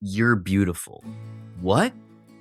"You're beautiful." What?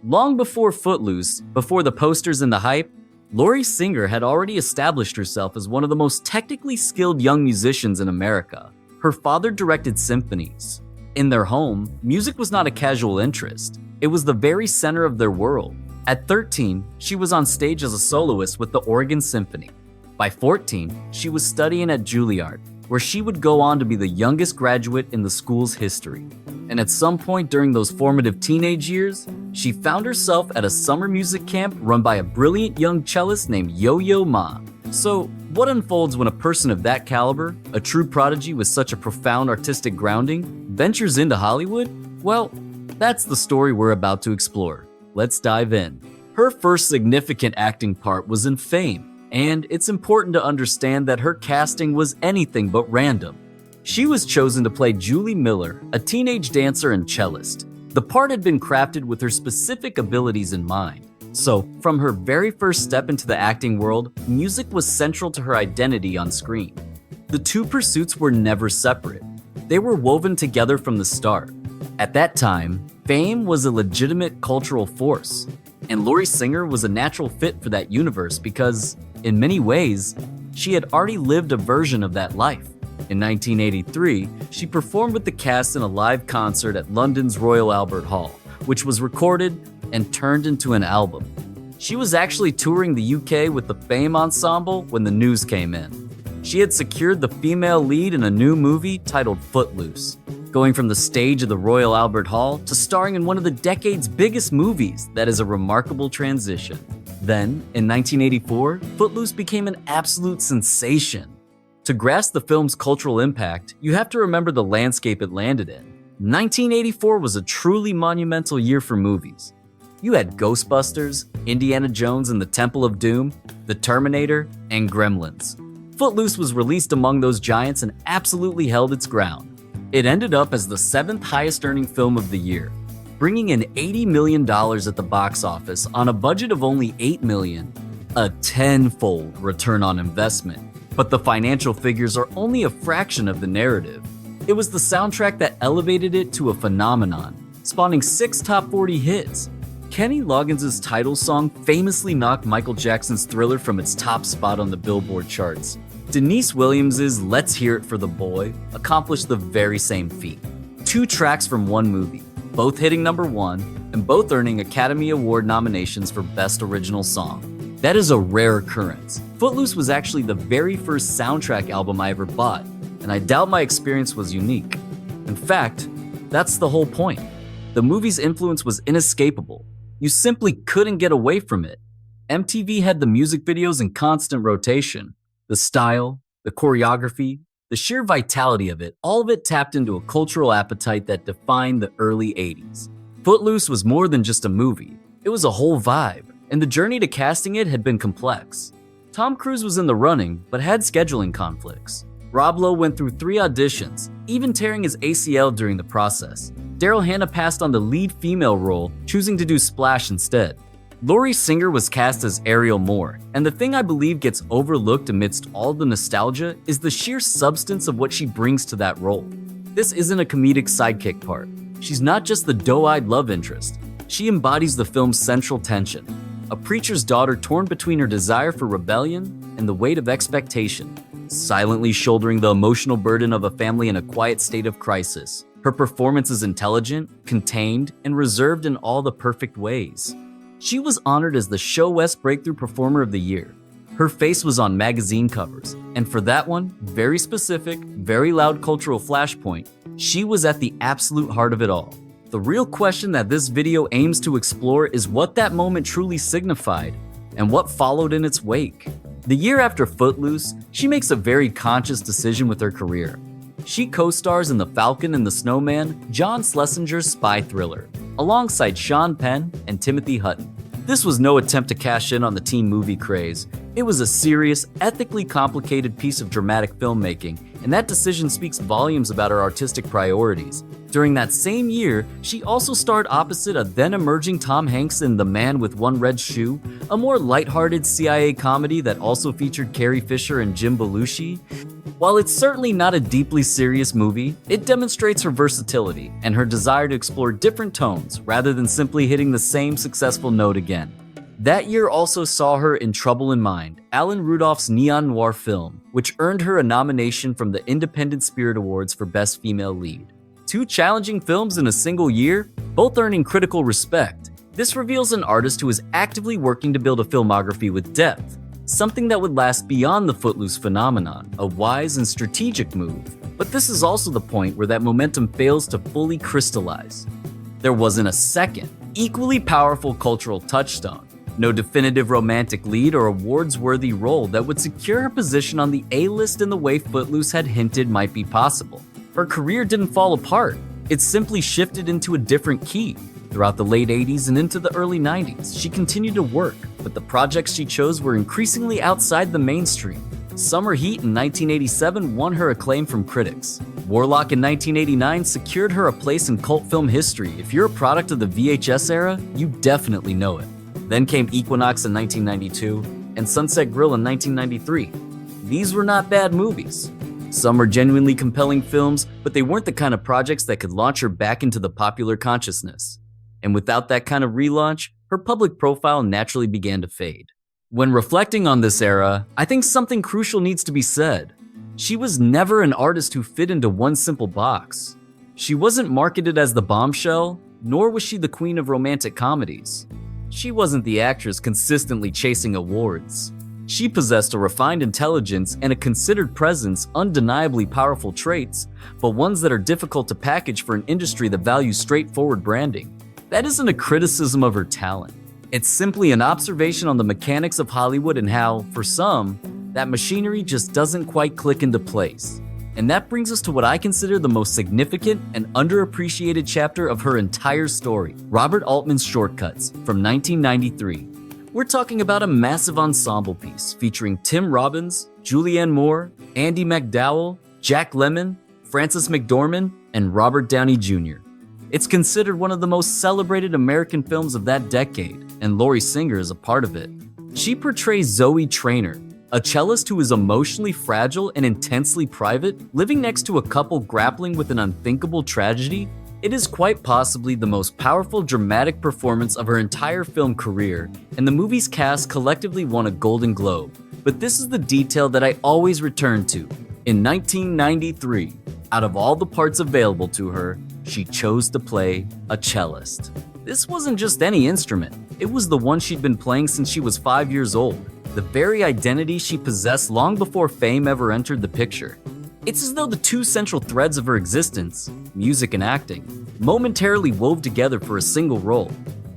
Long before Footloose, before the posters and the hype, Lori Singer had already established herself as one of the most technically skilled young musicians in America. Her father directed symphonies. In their home, music was not a casual interest. It was the very center of their world. At 13, she was on stage as a soloist with the Oregon Symphony. By 14, she was studying at Juilliard, where she would go on to be the youngest graduate in the school's history. And at some point during those formative teenage years, she found herself at a summer music camp run by a brilliant young cellist named Yo-Yo Ma. So, what unfolds when a person of that caliber, a true prodigy with such a profound artistic grounding, ventures into Hollywood? Well, that's the story we're about to explore. Let's dive in. Her first significant acting part was in Fame, and it's important to understand that her casting was anything but random. She was chosen to play Julie Miller, a teenage dancer and cellist. The part had been crafted with her specific abilities in mind. So, from her very first step into the acting world, music was central to her identity on screen. The two pursuits were never separate. They were woven together from the start. At that time, Fame was a legitimate cultural force, and Lori Singer was a natural fit for that universe because, in many ways, she had already lived a version of that life. In 1983, she performed with the cast in a live concert at London's Royal Albert Hall, which was recorded and turned into an album. She was actually touring the UK with the Fame ensemble when the news came in. She had secured the female lead in a new movie titled Footloose, going from the stage of the Royal Albert Hall to starring in one of the decade's biggest movies. That is a remarkable transition. Then, in 1984, Footloose became an absolute sensation. To grasp the film's cultural impact, you have to remember the landscape it landed in. 1984 was a truly monumental year for movies. You had Ghostbusters, Indiana Jones and the Temple of Doom, The Terminator, and Gremlins. Footloose was released among those giants and absolutely held its ground. It ended up as the 7th highest earning film of the year, bringing in $80 million at the box office on a budget of only $8 million, a tenfold return on investment. But the financial figures are only a fraction of the narrative. It was the soundtrack that elevated it to a phenomenon, spawning 6 top 40 hits. Kenny Loggins' title song famously knocked Michael Jackson's Thriller from its top spot on the Billboard charts. Denise Williams' Let's Hear It for the Boy accomplished the very same feat. 2 tracks from one movie, both hitting #1 and both earning Academy Award nominations for Best Original Song. That is a rare occurrence. Footloose was actually the very first soundtrack album I ever bought, and I doubt my experience was unique. In fact, that's the whole point. The movie's influence was inescapable. You simply couldn't get away from it. MTV had the music videos in constant rotation. The style, the choreography, the sheer vitality of it, all of it tapped into a cultural appetite that defined the early 80s. Footloose was more than just a movie. It was a whole vibe, and the journey to casting it had been complex. Tom Cruise was in the running, but had scheduling conflicts. Rob Lowe went through 3 auditions, even tearing his ACL during the process. Daryl Hannah passed on the lead female role, choosing to do Splash instead. Lori Singer was cast as Ariel Moore, and the thing I believe gets overlooked amidst all the nostalgia is the sheer substance of what she brings to that role. This isn't a comedic sidekick part. She's not just the doe-eyed love interest. She embodies the film's central tension, a preacher's daughter torn between her desire for rebellion and the weight of expectation, silently shouldering the emotional burden of a family in a quiet state of crisis. Her performance is intelligent, contained, and reserved in all the perfect ways. She was honored as the Show West Breakthrough Performer of the Year. Her face was on magazine covers, and for that one, very specific, very loud cultural flashpoint, she was at the absolute heart of it all. The real question that this video aims to explore is what that moment truly signified, and what followed in its wake. The year after Footloose, she makes a very conscious decision with her career. She co-stars in The Falcon and the Snowman, John Schlesinger's spy thriller, alongside Sean Penn and Timothy Hutton. This was no attempt to cash in on the teen movie craze. It was a serious, ethically complicated piece of dramatic filmmaking, and that decision speaks volumes about her artistic priorities. During that same year, she also starred opposite a then-emerging Tom Hanks in The Man with One Red Shoe, a more lighthearted CIA comedy that also featured Carrie Fisher and Jim Belushi. While it's certainly not a deeply serious movie, it demonstrates her versatility and her desire to explore different tones rather than simply hitting the same successful note again. That year also saw her in Trouble in Mind, Alan Rudolph's neon noir film, which earned her a nomination from the Independent Spirit Awards for Best Female Lead. Two challenging films in a single year, both earning critical respect. This reveals an artist who is actively working to build a filmography with depth, something that would last beyond the Footloose phenomenon, a wise and strategic move. But this is also the point where that momentum fails to fully crystallize. There wasn't a second, equally powerful cultural touchstone. No definitive romantic lead or awards-worthy role that would secure her position on the A-list in the way Footloose had hinted might be possible. Her career didn't fall apart, it simply shifted into a different key. Throughout the late 80s and into the early 90s, she continued to work, but the projects she chose were increasingly outside the mainstream. Summer Heat in 1987 won her acclaim from critics. Warlock in 1989 secured her a place in cult film history. If you're a product of the VHS era, you definitely know it. Then came Equinox in 1992 and Sunset Grill in 1993. These were not bad movies. Some were genuinely compelling films, but they weren't the kind of projects that could launch her back into the popular consciousness. And without that kind of relaunch, her public profile naturally began to fade. When reflecting on this era, I think something crucial needs to be said. She was never an artist who fit into one simple box. She wasn't marketed as the bombshell, nor was she the queen of romantic comedies. She wasn't the actress consistently chasing awards. She possessed a refined intelligence and a considered presence, undeniably powerful traits, but ones that are difficult to package for an industry that values straightforward branding. That isn't a criticism of her talent. It's simply an observation on the mechanics of Hollywood and how, for some, that machinery just doesn't quite click into place. And that brings us to what I consider the most significant and underappreciated chapter of her entire story, Robert Altman's Shortcuts from 1993. We're talking about a massive ensemble piece featuring Tim Robbins, Julianne Moore, Andy McDowell, Jack Lemmon, Frances McDormand, and Robert Downey Jr. It's considered one of the most celebrated American films of that decade, and Laurie Singer is a part of it. She portrays Zoe Traynor, a cellist who is emotionally fragile and intensely private, living next to a couple grappling with an unthinkable tragedy. It is quite possibly the most powerful dramatic performance of her entire film career, and the movie's cast collectively won a Golden Globe. But this is the detail that I always return to. In 1993, out of all the parts available to her, she chose to play a cellist. This wasn't just any instrument, it was the one she'd been playing since she was 5 years old. The very identity she possessed long before fame ever entered the picture. It's as though the two central threads of her existence, music and acting, momentarily wove together for a single role,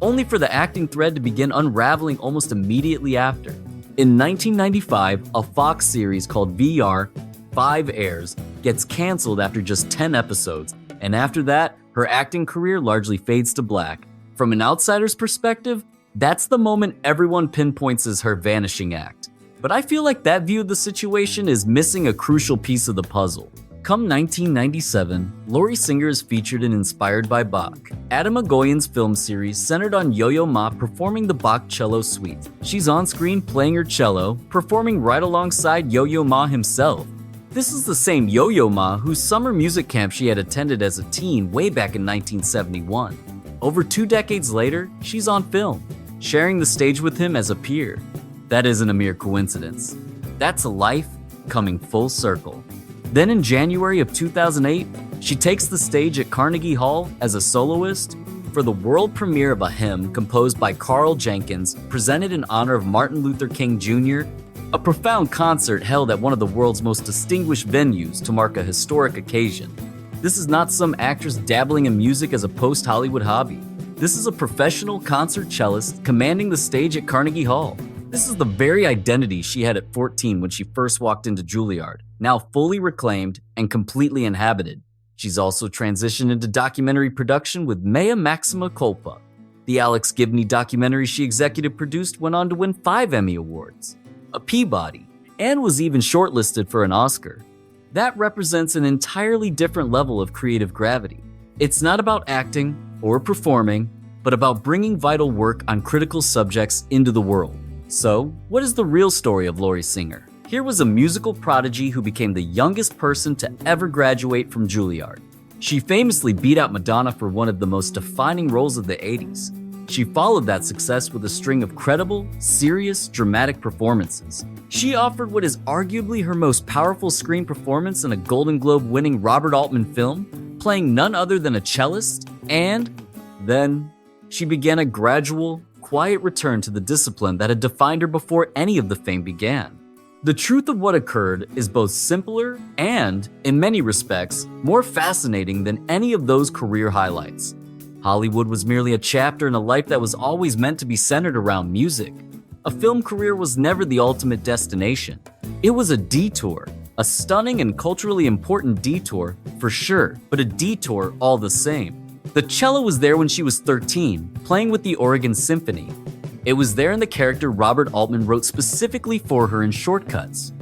only for the acting thread to begin unraveling almost immediately after. In 1995, a Fox series called VR 5 airs, gets canceled after just 10 episodes, and after that, her acting career largely fades to black. From an outsider's perspective, that's the moment everyone pinpoints as her vanishing act. But I feel like that view of the situation is missing a crucial piece of the puzzle. Come 1997, Laurie Singer is featured in Inspired by Bach, Adam Agoyan's film series centered on Yo-Yo Ma performing the Bach cello suite. She's on screen playing her cello, performing right alongside Yo-Yo Ma himself. This is the same Yo-Yo Ma whose summer music camp she had attended as a teen way back in 1971. Over 2 decades later, she's on film, sharing the stage with him as a peer. That isn't a mere coincidence. That's a life coming full circle. Then in January of 2008, she takes the stage at Carnegie Hall as a soloist for the world premiere of a hymn composed by Carl Jenkins, presented in honor of Martin Luther King Jr., a profound concert held at one of the world's most distinguished venues to mark a historic occasion. This is not some actress dabbling in music as a post-Hollywood hobby. This is a professional concert cellist commanding the stage at Carnegie Hall. This is the very identity she had at 14 when she first walked into Juilliard, now fully reclaimed and completely inhabited. She's also transitioned into documentary production with Mea Maxima Culpa. The Alex Gibney documentary she executive produced went on to win 5 Emmy Awards. a Peabody, and was even shortlisted for an Oscar. That represents an entirely different level of creative gravity. It's not about acting or performing, but about bringing vital work on critical subjects into the world. So, what is the real story of Lori Singer? Here was a musical prodigy who became the youngest person to ever graduate from Juilliard. She famously beat out Madonna for one of the most defining roles of the 80s. She followed that success with a string of credible, serious, dramatic performances. She offered what is arguably her most powerful screen performance in a Golden Globe-winning Robert Altman film, playing none other than a cellist, and then she began a gradual, quiet return to the discipline that had defined her before any of the fame began. The truth of what occurred is both simpler and, in many respects, more fascinating than any of those career highlights. Hollywood was merely a chapter in a life that was always meant to be centered around music. A film career was never the ultimate destination. It was a detour, a stunning and culturally important detour, for sure, but a detour all the same. The cello was there when she was 13, playing with the Oregon Symphony. It was there in the character Robert Altman wrote specifically for her in Shortcuts.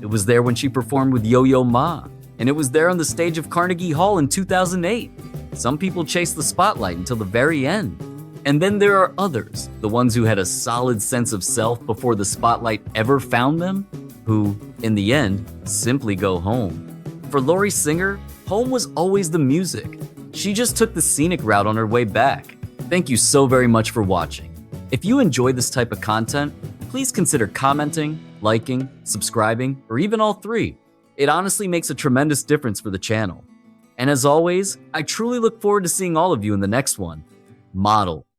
It was there when she performed with Yo-Yo Ma, and it was there on the stage of Carnegie Hall in 2008. Some people chase the spotlight until the very end. And then there are others, the ones who had a solid sense of self before the spotlight ever found them, who, in the end, simply go home. For Lori Singer, home was always the music. She just took the scenic route on her way back. Thank you so very much for watching. If you enjoy this type of content, please consider commenting, liking, subscribing, or even all three. It honestly makes a tremendous difference for the channel. And as always, I truly look forward to seeing all of you in the next one. Model.